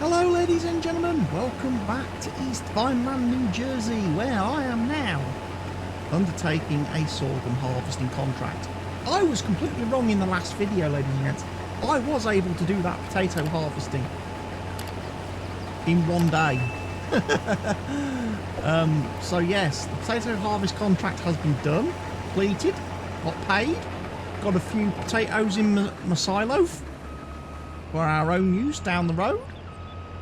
Hello ladies and gentlemen, welcome back to East Vineland, New Jersey, where I am now undertaking a sorghum harvesting contract. I was completely wrong in the last video, ladies and gents. I was able to do that potato harvesting in one day. So yes, the potato harvest contract has been done, completed, got paid, got a few potatoes in my silo for our own use down the road.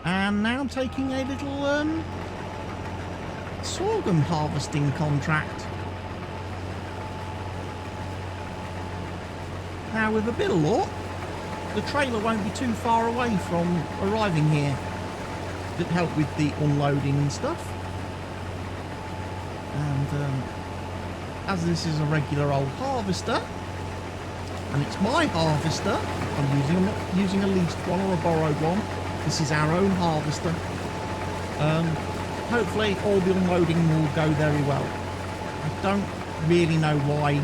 And now I'm taking a little sorghum harvesting contract. Now with a bit of luck, the trailer won't be too far away from arriving here to help with the unloading and stuff. And as this is a regular old harvester, and it's my harvester, I'm not using a leased one or a borrowed one. This is our own harvester. Hopefully all the unloading will go very well. I don't really know why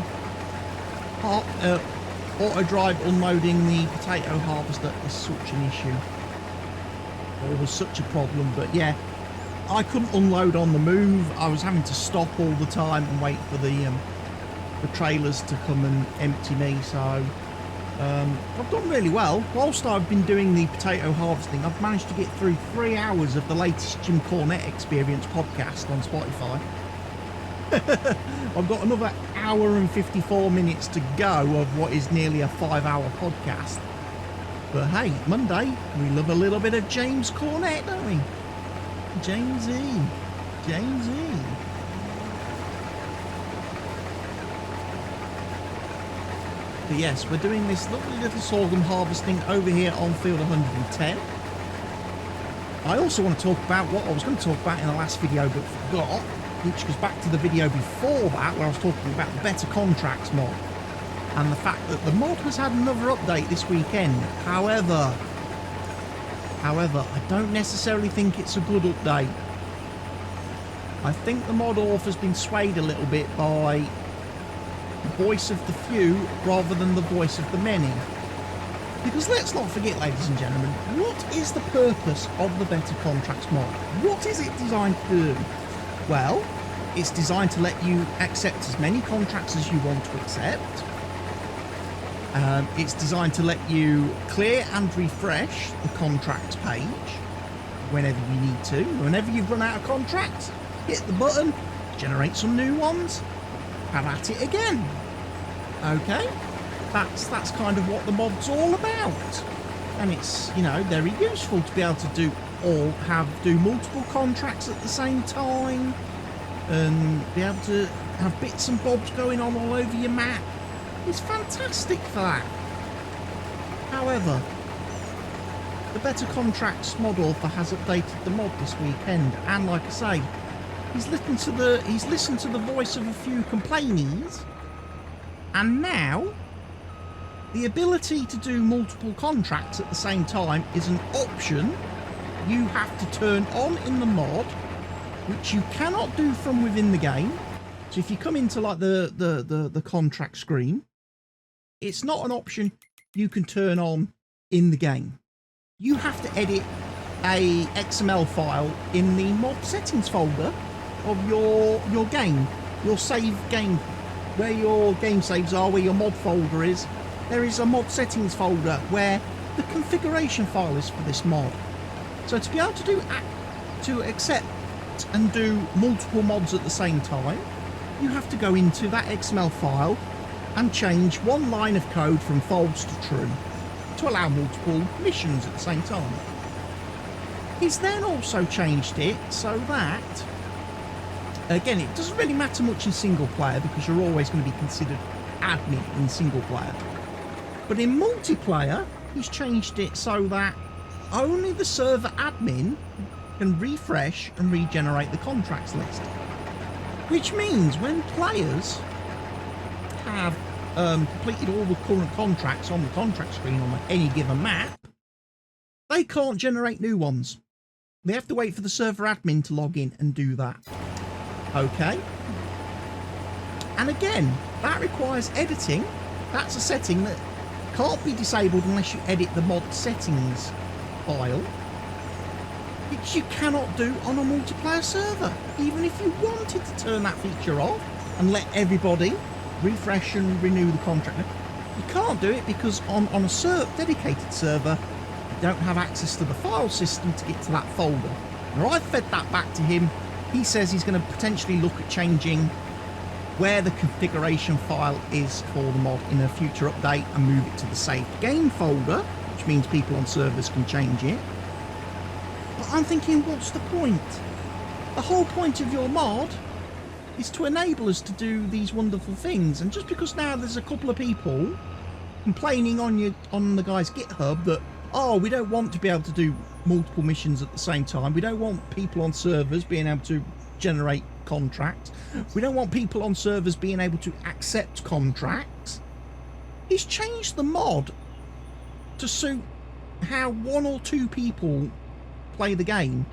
auto drive unloading the potato harvester is such an issue. Or was such a problem, but yeah. I couldn't unload on the move. I was having to stop all the time and wait for the trailers to come and empty me, so I've done really well. Whilst I've been doing the potato harvesting, I've managed to get through 3 hours of the latest Jim Cornette Experience podcast on Spotify. I've got another hour and 54 minutes to go of what is nearly a 5-hour podcast. But hey, Monday, we love a little bit of James Cornette, don't we? Jamesy. But yes, we're doing this lovely little sorghum harvesting over here on field 110. I also want to talk about what I was going to talk about in the last video but forgot, which goes back to the video before that where I was talking about the Better Contracts mod and the fact that the mod has had another update this weekend. However, I don't necessarily think it's a good update. I think the mod author's been swayed a little bit by the voice of the few rather than the voice of the many. Because let's not forget, ladies and gentlemen, what is the purpose of the Better Contracts mod? What is it designed to do? Well, it's designed to let you accept as many contracts as you want to accept. It's designed to let you clear and refresh the contracts page whenever you need to. Whenever you've run out of contracts, hit the button, generate some new ones, have at it again. Okay, that's kind of what the mod's all about, and it's, you know, very useful to be able to do multiple contracts at the same time, and be able to have bits and bobs going on all over your map. It's fantastic for that. However, the Better Contracts mod author has updated the mod this weekend, and like I say, he's listened to the voice of a few complainees, and now the ability to do multiple contracts at the same time is an option you have to turn on in the mod, which you cannot do from within the game. So if you come into like the contract screen, it's not an option you can turn on in the game. You have to edit a XML file in the mod settings folder of your game, your save game, where your game saves are, where your mod folder is. There is a mod settings folder where the configuration file is for this mod. So to be able to accept and do multiple mods at the same time, you have to go into that XML file and change one line of code from false to true to allow multiple missions at the same time. He's then also changed it so that, again, it doesn't really matter much in single player because you're always going to be considered admin in single player. But in multiplayer, he's changed it so that only the server admin can refresh and regenerate the contracts list. Which means when players have completed all the current contracts on the contract screen on any given map, they can't generate new ones. They have to wait for the server admin to log in and do that. Okay. And again, that requires editing. That's a setting that can't be disabled unless you edit the mod settings file. which you cannot do on a multiplayer server. Even if you wanted to turn that feature off and let everybody refresh and renew the contract, you can't do it because on a dedicated server, you don't have access to the file system to get to that folder. Now, I've fed that back to him. He says he's going to potentially look at changing where the configuration file is for the mod in a future update and move it to the saved game folder, which means people on servers can change it. But I'm thinking, what's the point? The whole point of your mod is to enable us to do these wonderful things. And just because now there's a couple of people complaining on the guy's GitHub that, oh, we don't want to be able to do multiple missions at the same time. We don't want people on servers being able to generate contracts. We don't want people on servers being able to accept contracts. He's changed the mod to suit how 1 or 2 people play the game.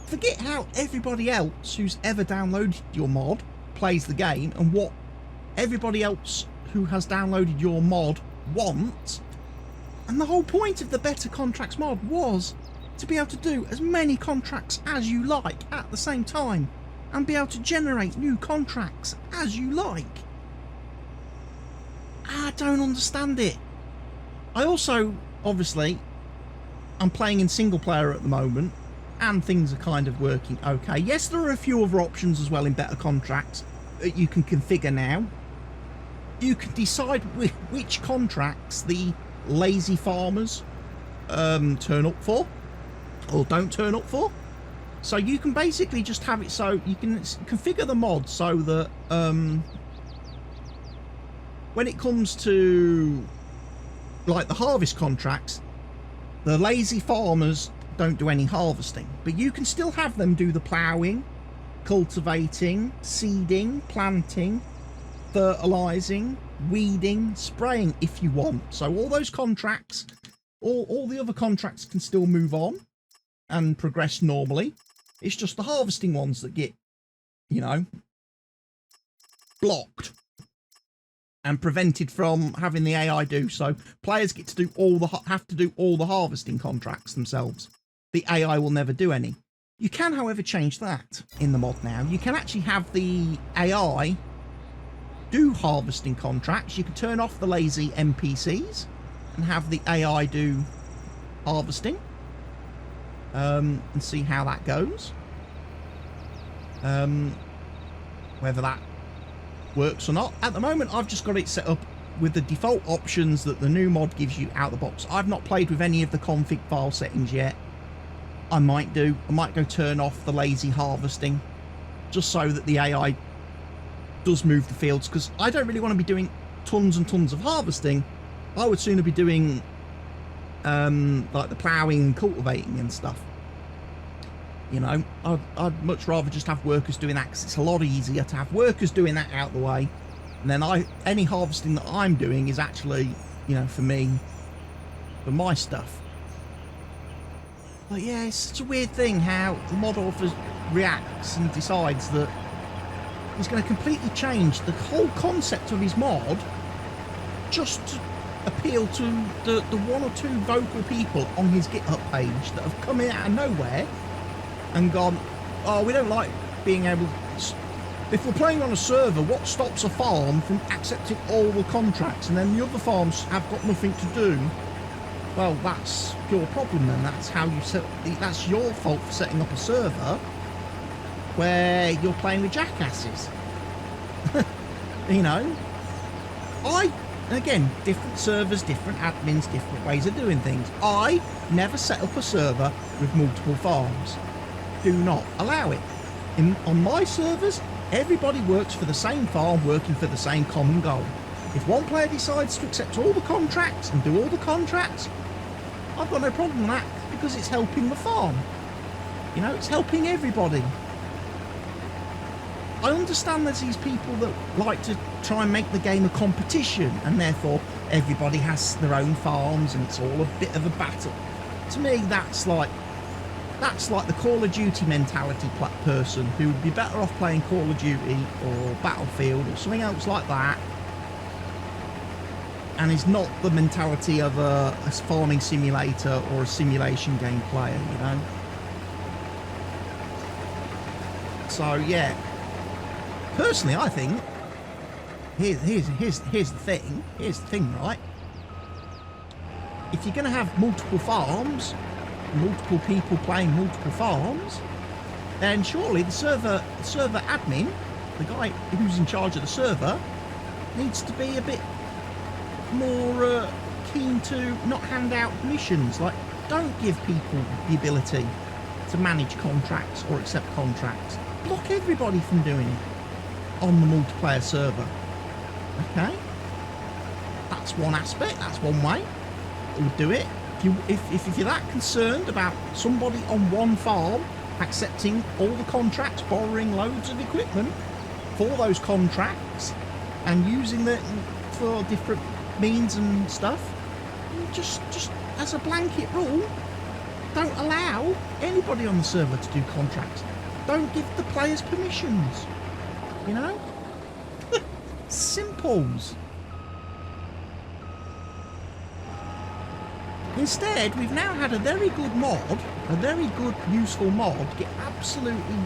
Forget how everybody else who's ever downloaded your mod plays the game and what everybody else who has downloaded your mod wants. And the whole point of the Better Contracts mod was to be able to do as many contracts as you like at the same time and be able to generate new contracts as you like. I don't understand it. I also, obviously, I'm playing in single player at the moment and things are kind of working okay. Yes, there are a few other options as well in Better Contracts that you can configure now. You can decide which contracts the lazy farmers turn up for or don't turn up for. So you can basically just have it so you can configure the mod so that when it comes to like the harvest contracts, the lazy farmers don't do any harvesting, but you can still have them do the ploughing, cultivating, seeding, planting, fertilizing, weeding, spraying if you want. So all those contracts, all the other contracts can still move on and progress normally. It's just the harvesting ones that get, you know, blocked and prevented from having the AI do. So players get to do have to do all the harvesting contracts themselves. The AI will never do any. You can, however, change that in the mod now. You can actually have the AI do harvesting contracts. You can turn off the lazy NPCs and have the AI do harvesting and see how that goes. Whether that works or not. At the moment, I've just got it set up with the default options that the new mod gives you out of the box. I've not played with any of the config file settings yet. I might do. I might go turn off the lazy harvesting just so that the AI does move the fields, because I don't really want to be doing tons and tons of harvesting. I would sooner be doing like the ploughing and cultivating and stuff. You know, I'd much rather just have workers doing that, because it's a lot easier to have workers doing that out of the way, and then any harvesting that I'm doing is actually, you know, for me, for my stuff. But yeah, it's such a weird thing how the mod author reacts and decides that he's going to completely change the whole concept of his mod just to appeal to the 1 or 2 vocal people on his GitHub page that have come in out of nowhere and gone, oh, we don't like being able to... If we're playing on a server, what stops a farm from accepting all the contracts, and then the other farms have got nothing to do? Well, that's your problem then. That's how you set. That's your fault for setting up a server where you're playing with jackasses. You know, again, different servers, different admins, different ways of doing things. I never set up a server with multiple farms. Do not allow it. On my servers, everybody works for the same farm, working for the same common goal. If one player decides to accept all the contracts and do all the contracts, I've got no problem with that, because it's helping the farm. You know, it's helping everybody. I understand there's these people that like to try and make the game a competition, and therefore everybody has their own farms and it's all a bit of a battle. To me, that's like the Call of Duty mentality person who would be better off playing Call of Duty or Battlefield or something else like that, and is not the mentality of a farming simulator or a simulation game player, you know. So yeah, personally, I think here's the thing. Here's the thing, right? If you're going to have multiple farms, multiple people playing multiple farms, then surely the server admin, the guy who's in charge of the server, needs to be a bit more keen to not hand out permissions. Like, don't give people the ability to manage contracts or accept contracts. Block everybody from doing it on the multiplayer server. Okay? That's one aspect, that's one way that would do it. If you're that concerned about somebody on one farm accepting all the contracts, borrowing loads of equipment for those contracts and using them for different means and stuff, just as a blanket rule, don't allow anybody on the server to do contracts. Don't give the players permissions. You know? Simples. Instead, we've now had a very good mod, a very good, useful mod, get absolutely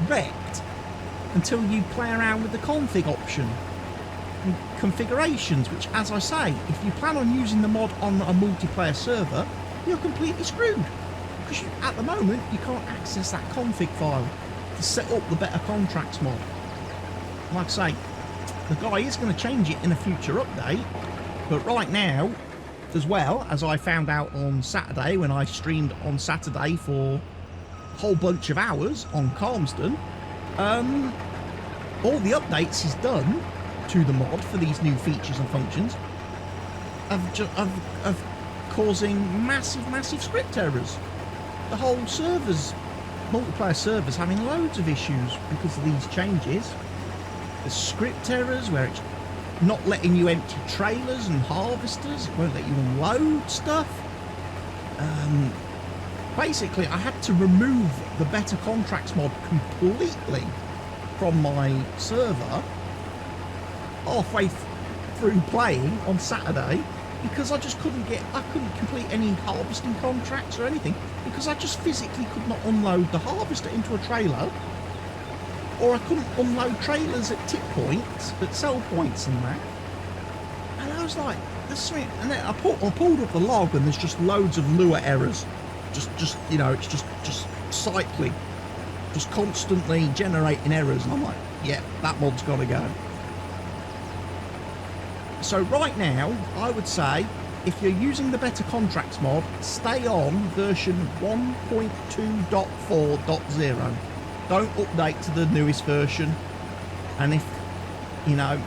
wrecked until you play around with the config option and configurations, which, as I say, if you plan on using the mod on a multiplayer server, you're completely screwed. Because at the moment, you can't access that config file to set up the better contracts mod. Like I say, the guy is going to change it in a future update, but right now, as well, as I found out on Saturday when I streamed on Saturday for a whole bunch of hours on Calmsden, all the updates he's done to the mod for these new features and functions of causing massive script errors. The whole multiplayer servers having loads of issues because of these changes. The script errors where it's not letting you empty trailers and harvesters, it won't let you unload stuff. Basically, I had to remove the Better Contracts mod completely from my server halfway through playing on Saturday because I just couldn't complete any harvesting contracts or anything because I just physically could not unload the harvester into a trailer, or I couldn't unload trailers at tip points, at sell points and that. And I was like, this is something. And then I pulled up the log and there's just loads of lure errors. Just you know, it's just cycling, just constantly generating errors. And I'm like, yeah, that mod's got to go. So right now, I would say, if you're using the Better Contracts mod, stay on version 1.2.4.0. Don't update to the newest version. And if, you know,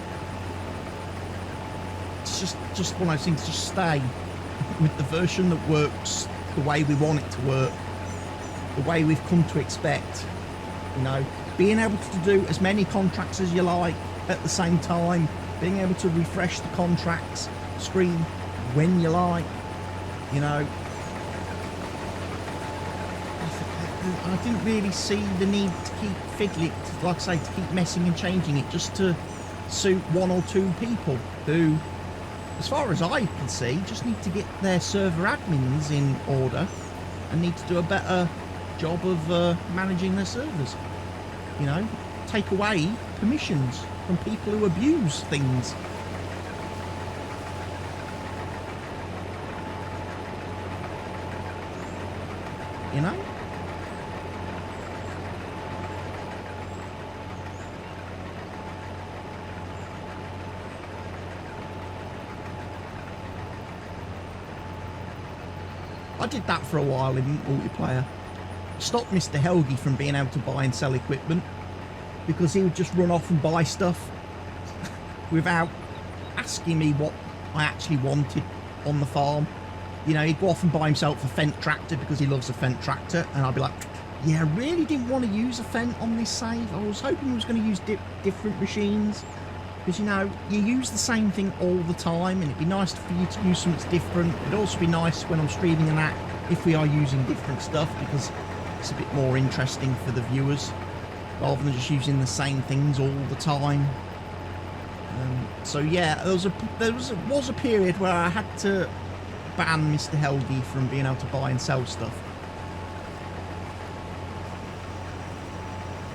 it's just one of those things, just stay with the version that works the way we want it to work, the way we've come to expect. You know, being able to do as many contracts as you like at the same time, being able to refresh the contracts screen when you like, you know. I didn't really see the need to keep fiddling, like I say, to keep messing and changing it just to suit one or two people who, as far as I can see, just need to get their server admins in order and need to do a better job of managing their servers. You know, take away permissions from people who abuse things. You know? I did that for a while in multiplayer. Stopped Mr. Helgi from being able to buy and sell equipment because he would just run off and buy stuff without asking me what I actually wanted on the farm. You know, he'd go off and buy himself a Fendt tractor because he loves a Fendt tractor, and I'd be like, yeah, I really didn't want to use a Fendt on this save. I was hoping he was going to use different machines because, you know, you use the same thing all the time and it'd be nice for you to use something different. It'd also be nice when I'm streaming and that if we are using different stuff because it's a bit more interesting for the viewers rather than just using the same things all the time. So yeah, there was a period where I had to ban Mr. Helgi from being able to buy and sell stuff.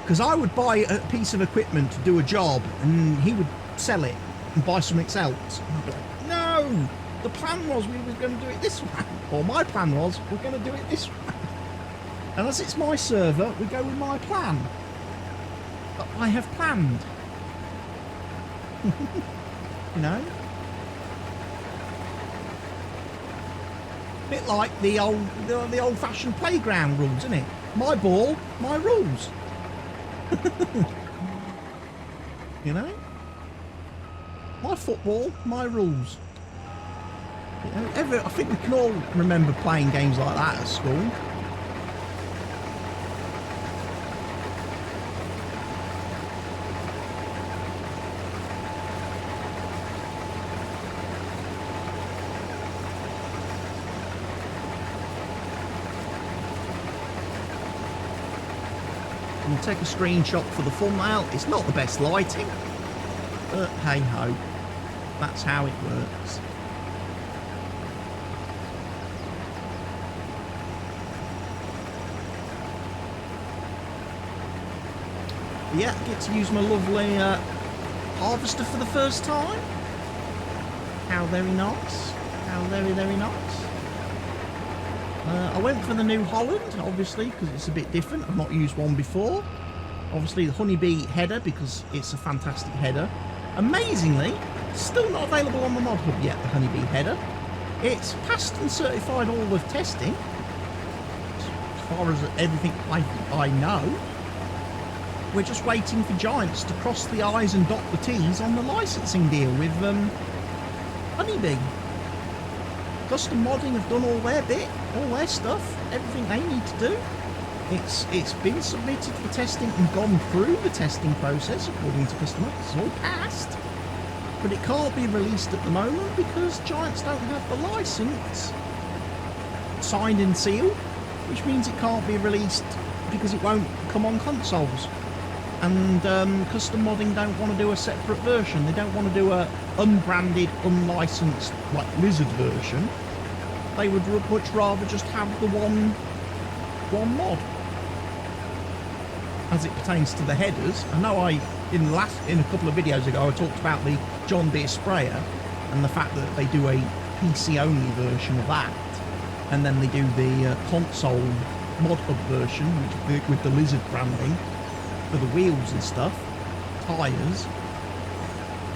Because I would buy a piece of equipment to do a job, and he would sell it and buy something else. And I'd be like, no, the plan was we were going to do it this way. Or my plan was we're going to do it this way. And as it's my server, we go with my plan. But I have planned. You know? Bit like the old-fashioned playground rules, isn't it? My ball, my rules. You know? My football, my rules. You know, I think we can all remember playing games like that at school. We'll take a screenshot for the thumbnail. It's not the best lighting, but hey ho, that's how it works. Yeah, I get to use my lovely harvester for the first time. How very nice. How very, very nice. I went for the New Holland, obviously, because it's a bit different. I've not used one before. Obviously, the Honeybee header, because it's a fantastic header. Amazingly, still not available on the mod hub yet, the Honeybee header. It's passed and certified all of testing, as far as everything I know. We're just waiting for Giants to cross the I's and dot the T's on the licensing deal with Honeybee. Custom Modding have done all their bit, all their stuff, everything they need to do. It's been submitted for testing and gone through the testing process according to customers. It's all passed, but it can't be released at the moment because Giants don't have the license signed and sealed, which means it can't be released because it won't come on consoles. And Custom Modding don't want to do a separate version. They don't want to do a unbranded, unlicensed, like Lizard version. They would much rather just have the one mod. As it pertains to the headers, I know in a couple of videos ago I talked about the John Deere sprayer and the fact that they do a PC only version of that, and then they do the console mod hub version with the Lizard branding for the wheels and stuff, tyres.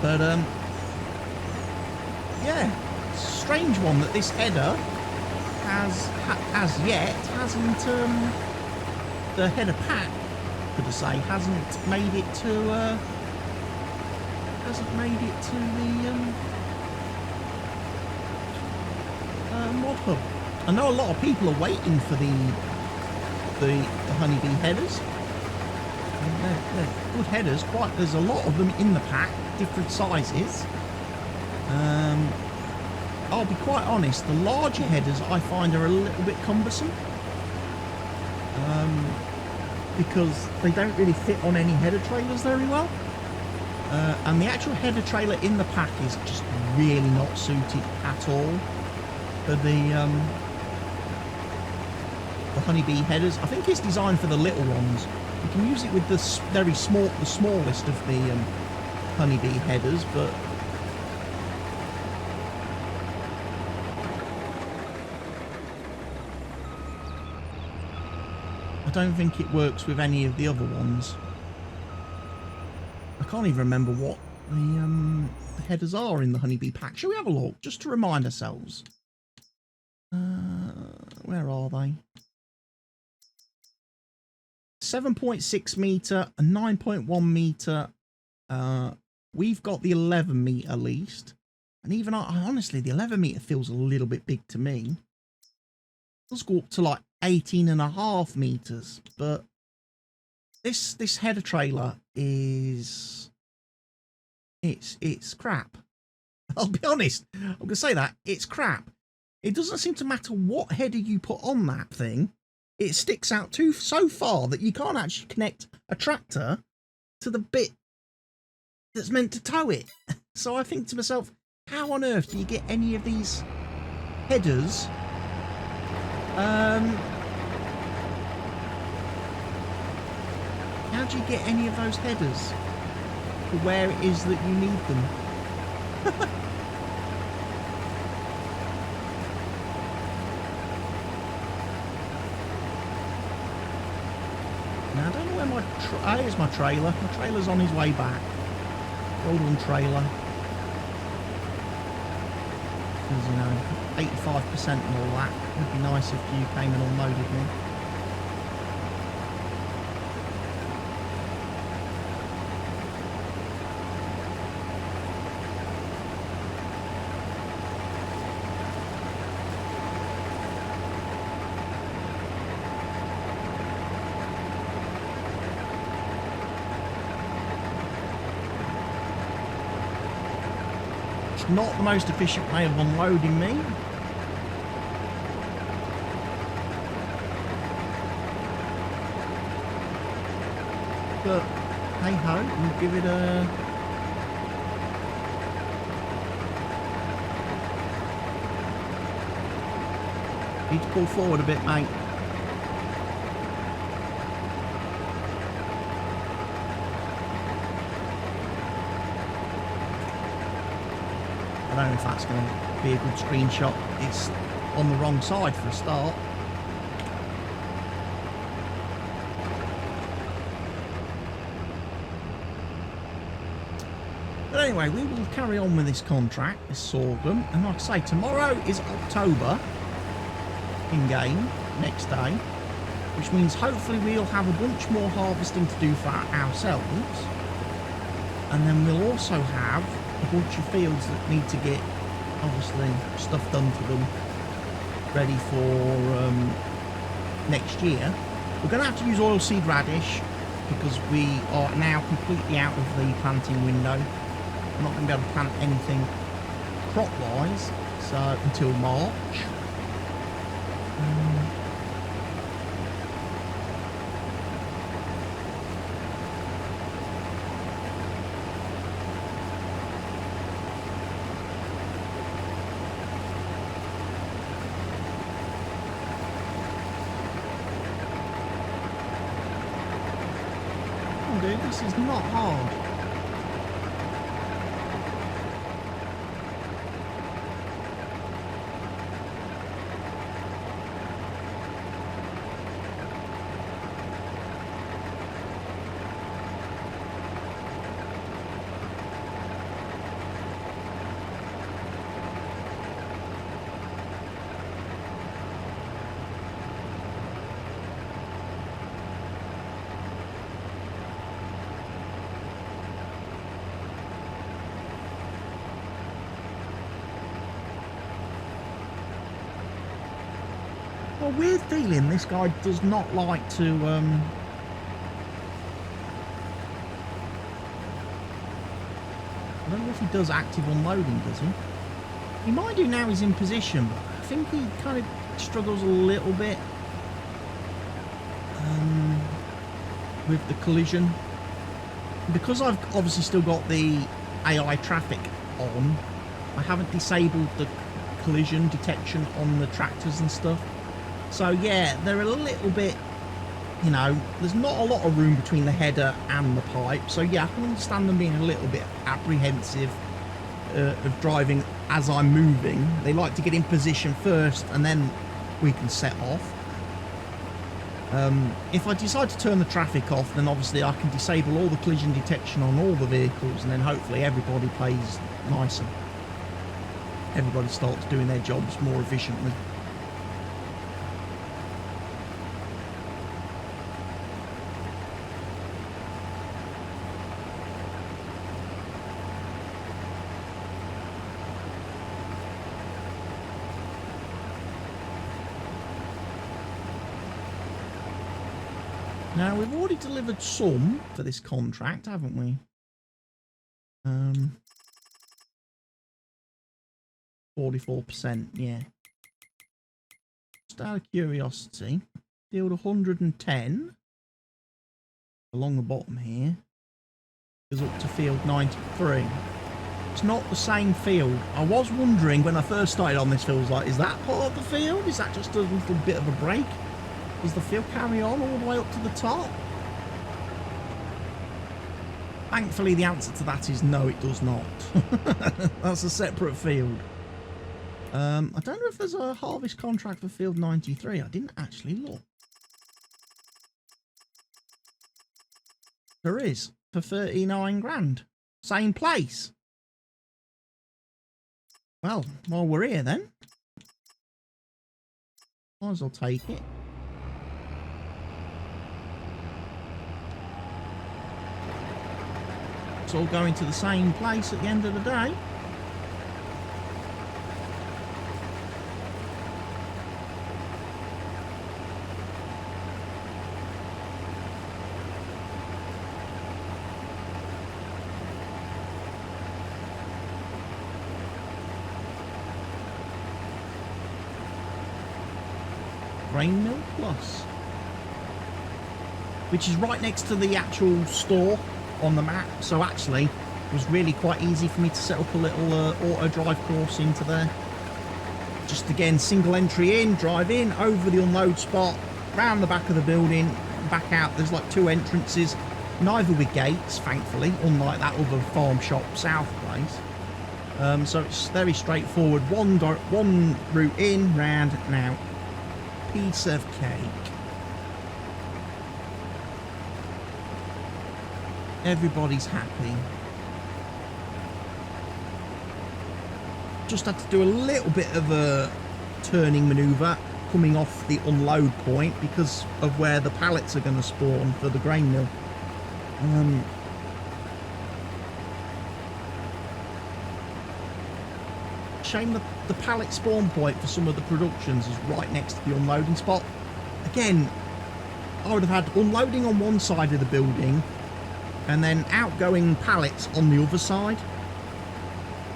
But yeah, it's a strange one that this header hasn't the header pack, could I say, hasn't made it to the mod hub. I know a lot of people are waiting for the Honeybee headers. They're good headers. There's a lot of them in the pack, different sizes. I'll be quite honest, the larger headers I find are a little bit cumbersome. Because they don't really fit on any header trailers very well. And the actual header trailer in the pack is just really not suited at all for the Honeybee headers. I think it's designed for the little ones. You can use it with the smallest of the Honeybee headers, but I don't think it works with any of the other ones. I can't even remember what the headers are in the Honeybee pack. Shall we have a look, just to remind ourselves? Where are they? 7.6 metre and 9.1 metre. We've got the 11 metre least. And even honestly, the 11 metre feels a little bit big to me. Let's go up to like 18.5 metres. But this header trailer is it's crap. I'll be honest. I'm gonna say that it's crap. It doesn't seem to matter what header you put on that thing. It sticks out so far that you can't actually connect a tractor to the bit that's meant to tow it. So I think to myself, how on earth do you get any of these headers How do you get any of those headers to where it is that you need them? Now, I don't know where my... here's my trailer. My trailer's on his way back. Golden trailer. Because, you know, 85% and all that. Would be nice if you came and unloaded me. Not the most efficient way of unloading me. But hey ho, we'll give it a... Need to pull forward a bit, mate. I don't know if that's going to be a good screenshot. It's on the wrong side for a start. But anyway, we will carry on with this contract, this sorghum. And like I say, tomorrow is October in-game, next day. Which means hopefully we'll have a bunch more harvesting to do for ourselves. And then we'll also have a bunch of fields that need to get, obviously, stuff done to them, ready for next year. We're going to have to use oilseed radish because we are now completely out of the planting window. We're not going to be able to plant anything crop-wise so until March. Dude, this is not hard. A weird feeling this guy does not like to I don't know if he does active unloading, does he? He might do now he's in position, but I think he kind of struggles a little bit with the collision. Because I've obviously still got the AI traffic on, I haven't disabled the collision detection on the tractors and stuff. So yeah, they're a little bit, you know, there's not a lot of room between the header and the pipe. So yeah, I can understand them being a little bit apprehensive of driving as I'm moving. They like to get in position first and then we can set off. If I decide to turn the traffic off, then obviously I can disable all the collision detection on all the vehicles and then hopefully everybody plays nicer. Everybody starts doing their jobs more efficiently. Now, we've already delivered some for this contract, haven't we? 44%, yeah. Just out of curiosity, field 110 along the bottom here goes up to field 93. It's not the same field. I was wondering when I first started on this field, I was like, is that part of the field? Is that just a little bit of a break? Does the field carry on all the way up to the top? Thankfully, the answer to that is no, it does not. That's a separate field. I don't know if there's a harvest contract for field 93. I didn't actually look. There is, for 39 grand. Same place. Well, while we're here then, might as well take it. It's all going to the same place at the end of the day. Grain Mill Plus, which is right next to the actual store on the map, so actually it was really quite easy for me to set up a little auto drive course into there. Just again, single entry in, drive in, over the unload spot, round the back of the building, back out. There's like 2 entrances, neither with gates, thankfully, unlike that other farm shop south place. So it's very straightforward, one route in, round and out. Piece of cake. Everybody's happy. Just had to do a little bit of a turning maneuver coming off the unload point because of where the pallets are going to spawn for the grain mill. Shame the pallet spawn point for some of the productions is right next to the unloading spot. Again, I would have had unloading on one side of the building and then outgoing pallets on the other side.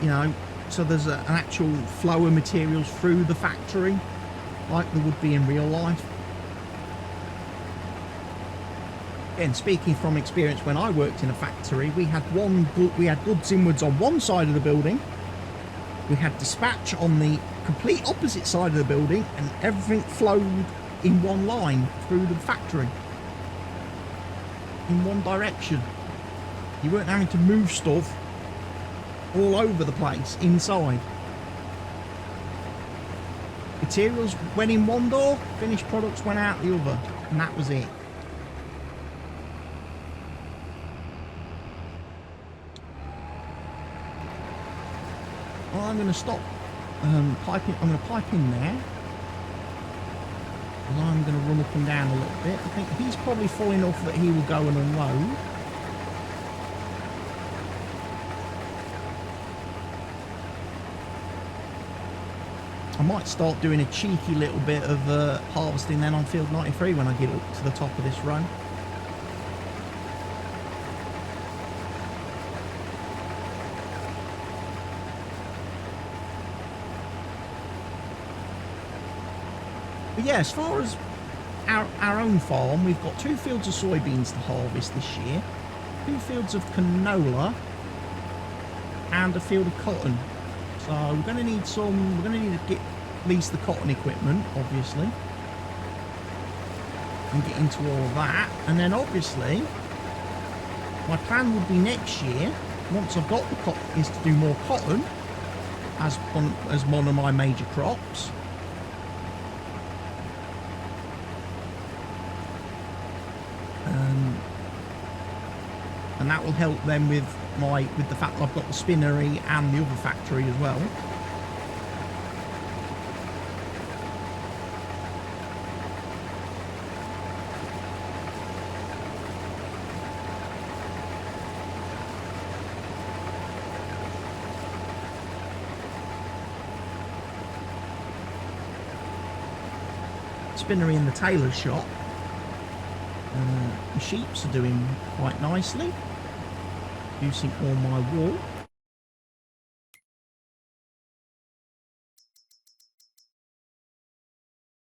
You know, so there's an actual flow of materials through the factory like there would be in real life. Again, speaking from experience, when I worked in a factory, we had goods inwards on one side of the building. We had dispatch on the complete opposite side of the building, and everything flowed in one line through the factory. In one direction. You weren't having to move stuff all over the place inside. Materials went in one door, finished products went out the other, and that was it. Well, I'm going to stop piping. I'm going to pipe in there. And I'm going to run up and down a little bit. I think he's probably full enough that he will go and unload. I might start doing a cheeky little bit of harvesting then on field 93 when I get up to the top of this row. But yeah, as far as our own farm, we've got 2 fields of soybeans to harvest this year, 2 fields of canola, and a field of cotton. So we're going to need to get at least the cotton equipment, obviously, and get into all of that. And then obviously, my plan would be next year, once I've got the cotton, is to do more cotton as one of my major crops. And that will help them with the fact that I've got the spinnery and the other factory as well. Spinnery in the tailor's shop. The sheeps are doing quite nicely, producing all my wool.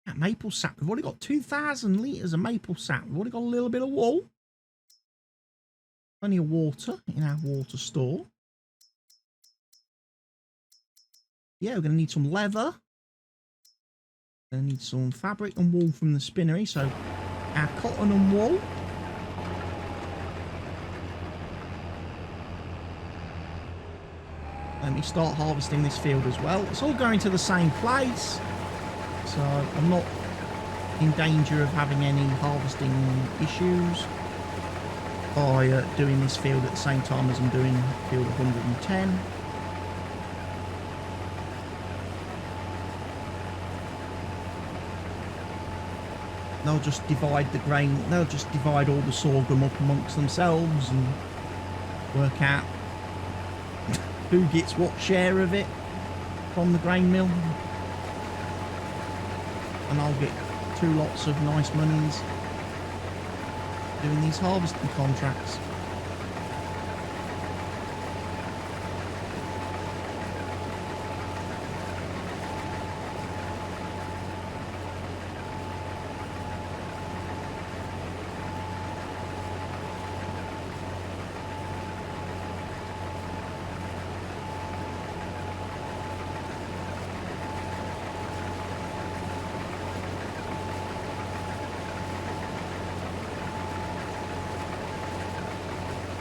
That maple sap, we've already got 2,000 litres of maple sap. We've already got a little bit of wool. Plenty of water in our water store. Yeah, we're going to need some leather. Going to need some fabric and wool from the spinnery. So our cotton and wool. let me start harvesting this field as well. It's all going to the same place, so I'm not in danger of having any harvesting issues by doing this field at the same time as I'm doing field 110. They'll just divide the grain, they'll just divide all the sorghum up amongst themselves and work out who gets what share of it from the grain mill. And I'll get 2 lots of nice monies doing these harvesting contracts.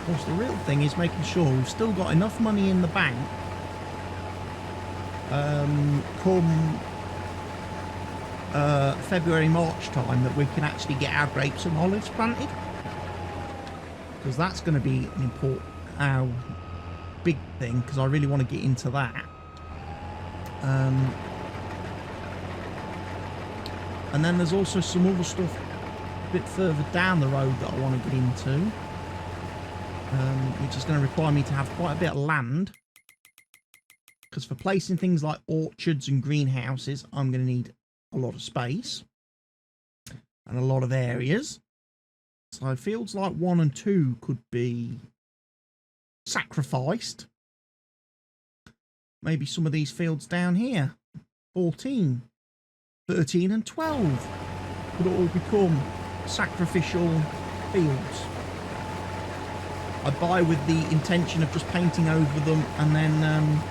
Of course, the real thing is making sure we've still got enough money in the bank come February, March time that we can actually get our grapes and olives planted, because that's going to be an important, big thing, because I really want to get into that. And then there's also some other stuff a bit further down the road that I want to get into. Which is going to require me to have quite a bit of land, because for placing things like orchards and greenhouses, I'm going to need a lot of space and a lot of areas. So fields like 1 and 2 could be sacrificed. Maybe some of these fields down here, 14, 13 and 12, could all become sacrificial fields. I buy with the intention of just painting over them and then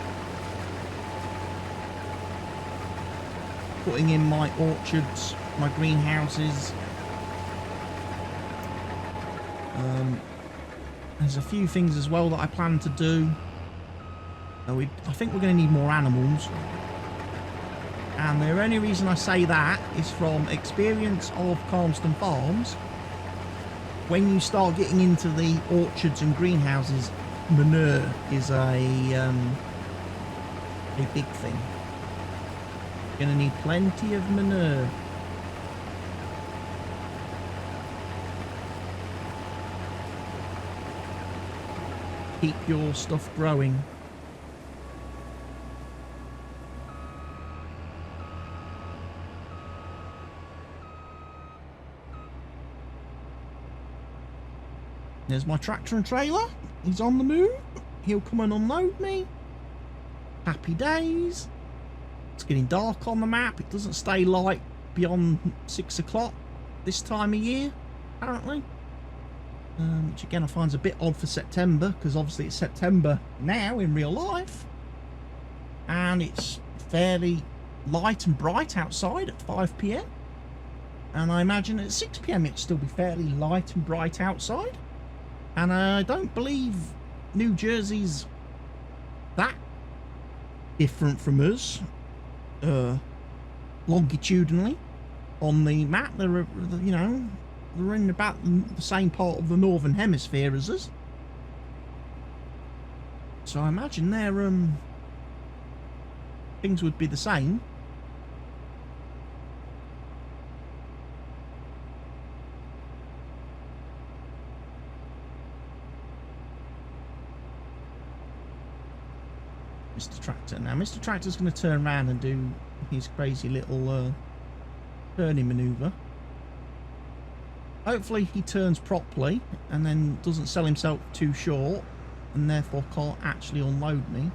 putting in my orchards, my greenhouses. There's a few things as well that I plan to do. I think we're going to need more animals. And the only reason I say that is from experience of Calmston Farms. When you start getting into the orchards and greenhouses, manure is a big thing. You're going to need plenty of manure. Keep your stuff growing. There's my tractor and trailer. He's on the move. He'll come and unload me. Happy days. It's getting dark on the map. It doesn't stay light beyond 6 o'clock this time of year, apparently. Which again I find a bit odd for September, because obviously it's September now in real life. And it's fairly light and bright outside at 5 PM. And I imagine at 6 PM it'll still be fairly light and bright outside. And I don't believe New Jersey's that different from us, longitudinally on the map. They're, you know, they're in about the same part of the northern hemisphere as us. So I imagine their things would be the same. Mr. Tractor. Now, Mr. Tractor's going to turn around and do his crazy little turning manoeuvre. Hopefully he turns properly and then doesn't sell himself too short and therefore can't actually unload me.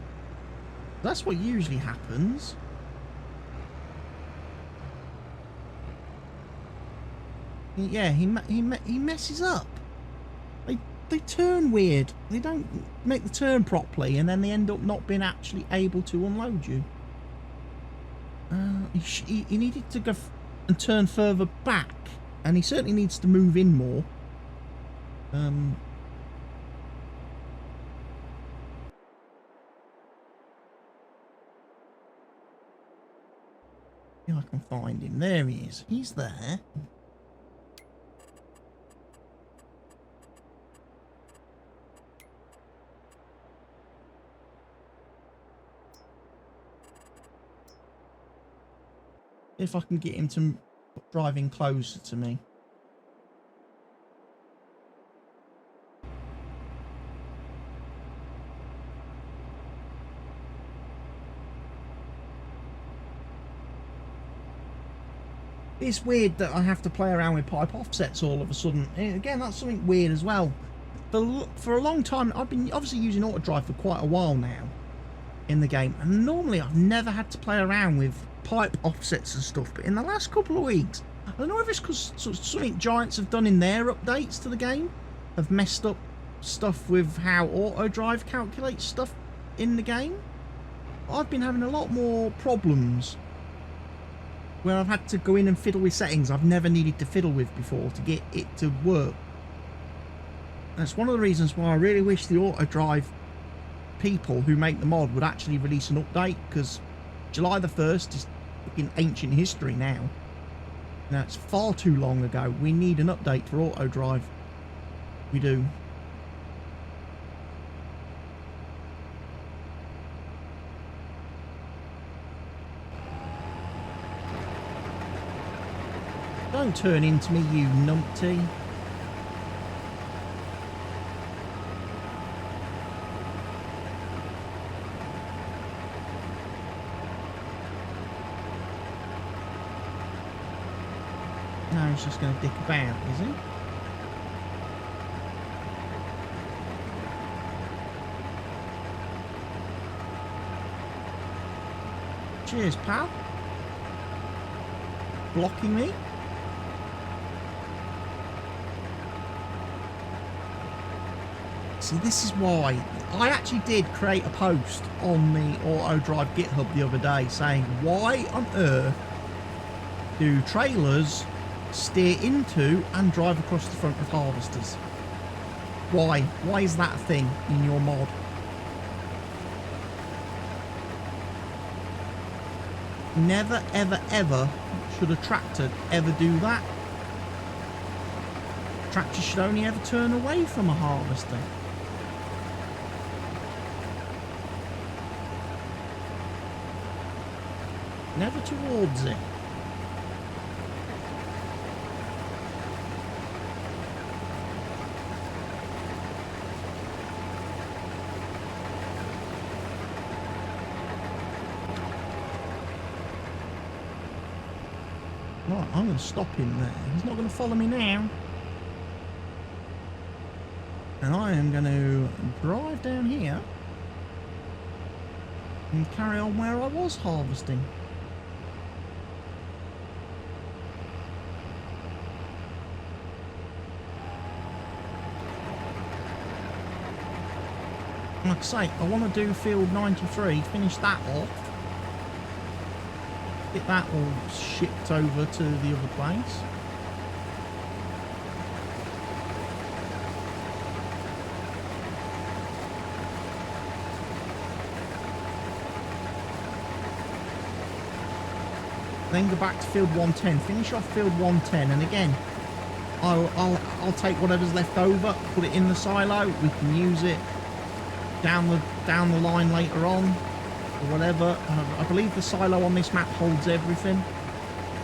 That's what usually happens. Yeah, he messes up. They turn weird. They don't make the turn properly, and then they end up not being actually able to unload you. He needed to go and turn further back, and he certainly needs to move in more. See if I can find him. There he is. He's there. If I can get him to drive in closer to me. It's weird that I have to play around with pipe offsets all of a sudden. Again, that's something weird as well. For a long time, I've been obviously using auto drive for quite a while now in the game, and normally I've never had to play around with pipe offsets and stuff, but in the last couple of weeks, I don't know if it's because something Giants have done in their updates to the game have messed up stuff with how auto drive calculates stuff in the game. I've been having a lot more problems where I've had to go in and fiddle with settings I've never needed to fiddle with before to get it to work. That's one of the reasons why I really wish the auto drive people who make the mod would actually release an update, because July the 1st is fucking ancient history now. Now, it's far too long ago. We need an update for auto drive. We do. Don't turn into me, you numpty. No, he's just going to dick about, is he? Cheers, pal. Blocking me. See, this is why I actually did create a post on the auto drive GitHub the other day saying, why on earth do trailers steer into and drive across the front of harvesters? Why? Why is that a thing in your mod? Never, ever, ever should a tractor ever do that. Tractor should only ever turn away from a harvester. Never towards it. Right, I'm going to stop him there. He's not going to follow me now. And I am going to drive down here and carry on where I was harvesting. Like I say, I want to do field 93, finish that off. Get that all shipped over to the other place. Then go back to field 110, finish off field 110, and again, I'll take whatever's left over, put it in the silo. We can use it down the line later on, or whatever. I believe the silo on this map holds everything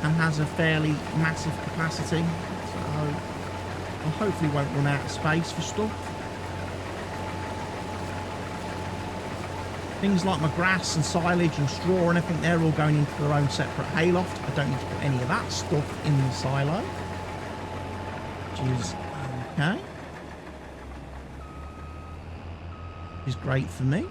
and has a fairly massive capacity, so I hopefully won't run out of space for stuff. Things like my grass and silage and straw and everything, they're all going into their own separate hayloft. I don't need to put any of that stuff in the silo, which is okay. Is great for me.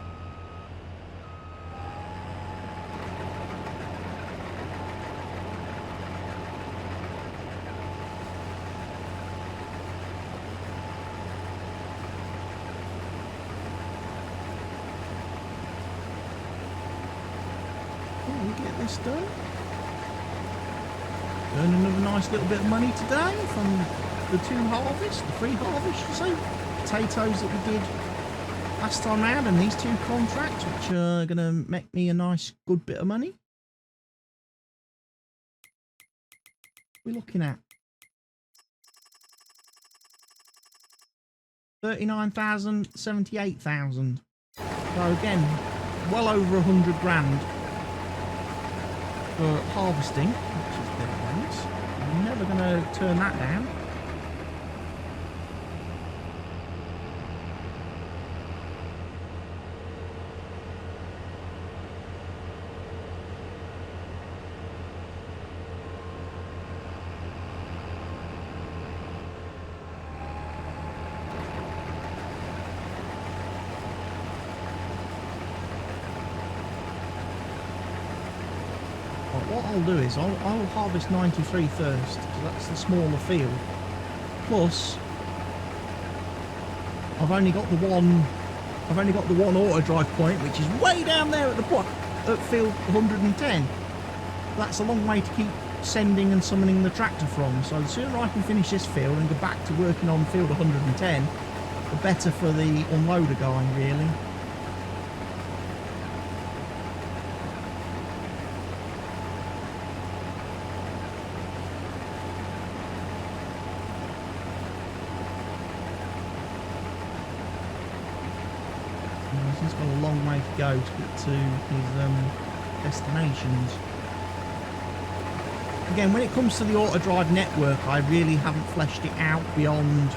We get this done. Earn another nice little bit of money today from the free harvest, you see, potatoes that we did last time round, and these two contracts, which are going to make me a nice good bit of money. we're looking at? 39,000, 78,000. So again, well over 100 grand for harvesting, which is very nice. I'm never going to turn that down. What I'll do is I'll harvest 93 first, because that's the smaller field. Plus, I've only got the one auto drive point, which is way down there at the point at field 110. That's a long way to keep sending and summoning the tractor from. So the sooner I can finish this field and go back to working on field 110, the better for the unloader guy, really. He's got a long way to go to get to his destinations. Again, when it comes to the auto drive network, I really haven't fleshed it out beyond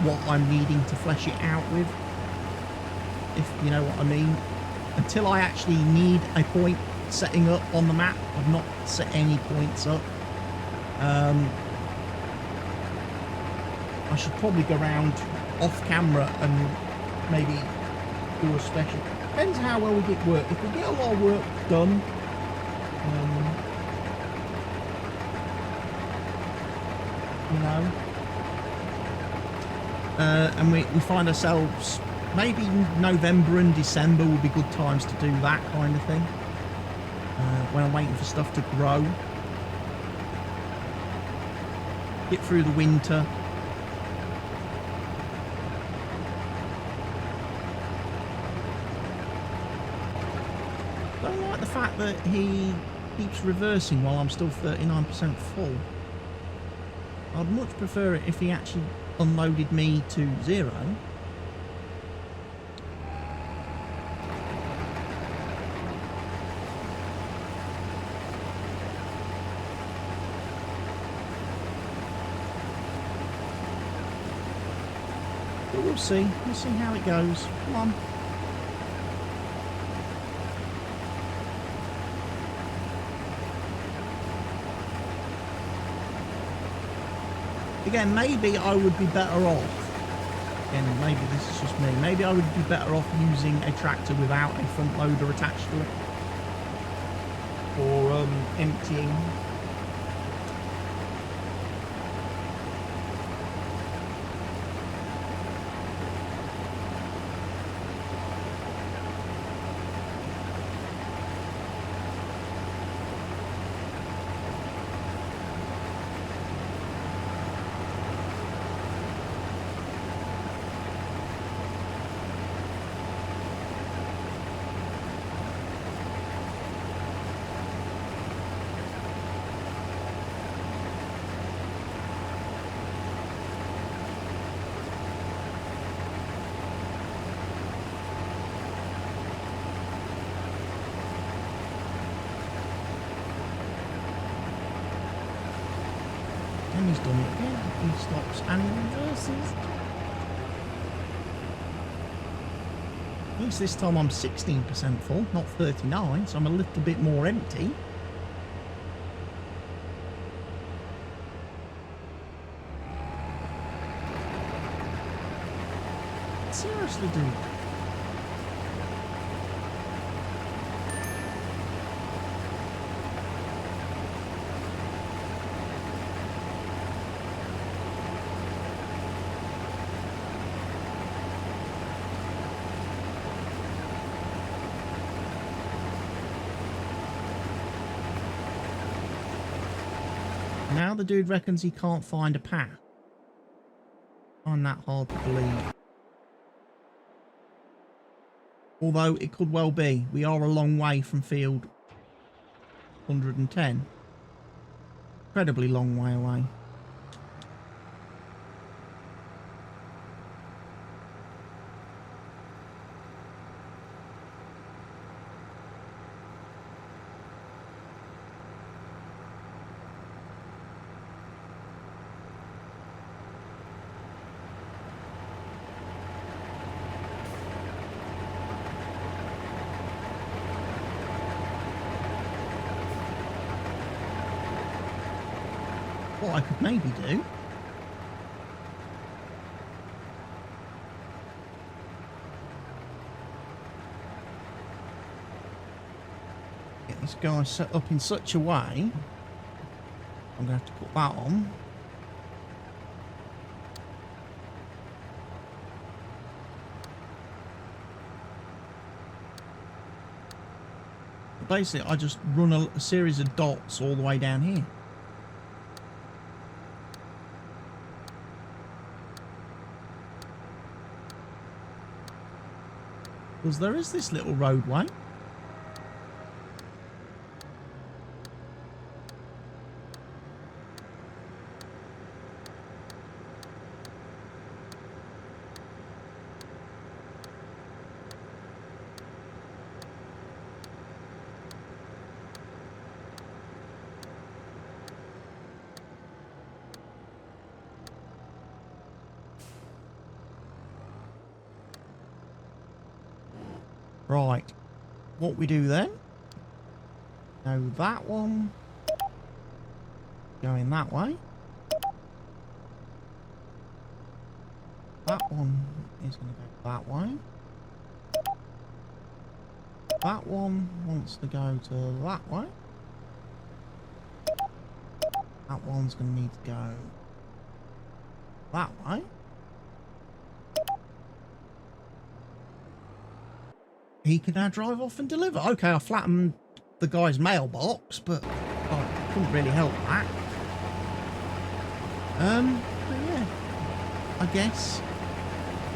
what I'm needing to flesh it out with, if you know what I mean. Until I actually need a point setting up on the map, I've not set any points up. I should probably go around off camera and maybe do a special. Depends how well we get work. If we get a lot of work done, you know, and we find ourselves, maybe November and December would be good times to do that kind of thing, when I'm waiting for stuff to grow. Get through the winter. I don't like the fact that he keeps reversing while I'm still 39% full. I'd much prefer it if he actually unloaded me to 0. But we'll see. We'll see how it goes. Come on. Again, maybe I would be better off, again, maybe this is just me, maybe I would be better off using a tractor without a front loader attached to it, or emptying. And he's done it again. He stops and reverses. At least this time I'm 16% full, not 39, so I'm a little bit more empty. Seriously, dude. Now the dude reckons he can't find a path. I find that hard to believe. Although it could well be. We are a long way from field 110. Incredibly long way away. What I could maybe do get this guy set up in such a way. I'm gonna have to put that on. Basically, I just run a series of dots all the way down here. Because there is this little roadway. Right, what we do then, go that one, going that way, that one is going to go that way, that one wants to go to that way, that one's going to need to go that way. He can now drive off and deliver. Okay, I flattened the guy's mailbox, but I couldn't really help that. But yeah, I guess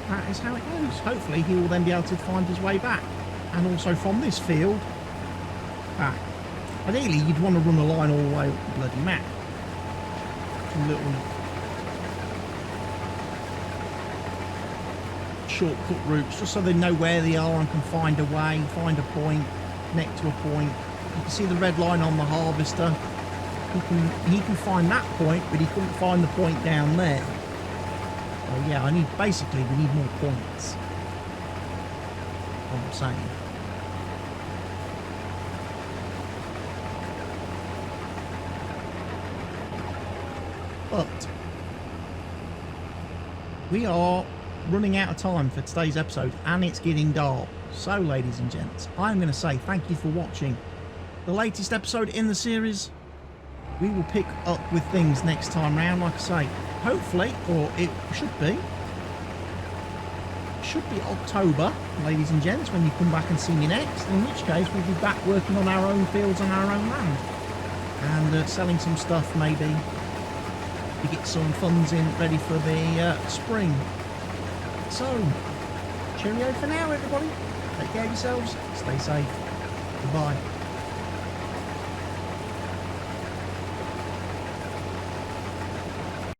that is how it goes. Hopefully he will then be able to find his way back. And also from this field back. Ideally, you'd want to run a line all the way up the bloody map. Little shortcut routes, just so they know where they are and can find a way, find a point, connect to a point. You can see the red line on the harvester. He can find that point, but he couldn't find the point down there. So yeah, we need more points. What I'm saying. But we are running out of time for today's episode, and it's getting dark. So ladies and gents, I'm going to say thank you for watching the latest episode in the series. We will pick up with things next time round, like I say, hopefully, or it should be October, ladies and gents, when you come back and see me next, in which case we'll be back working on our own fields on our own land, and selling some stuff maybe to get some funds in ready for the spring. So, cheerio for now, everybody. Take care of yourselves. Stay safe. Goodbye.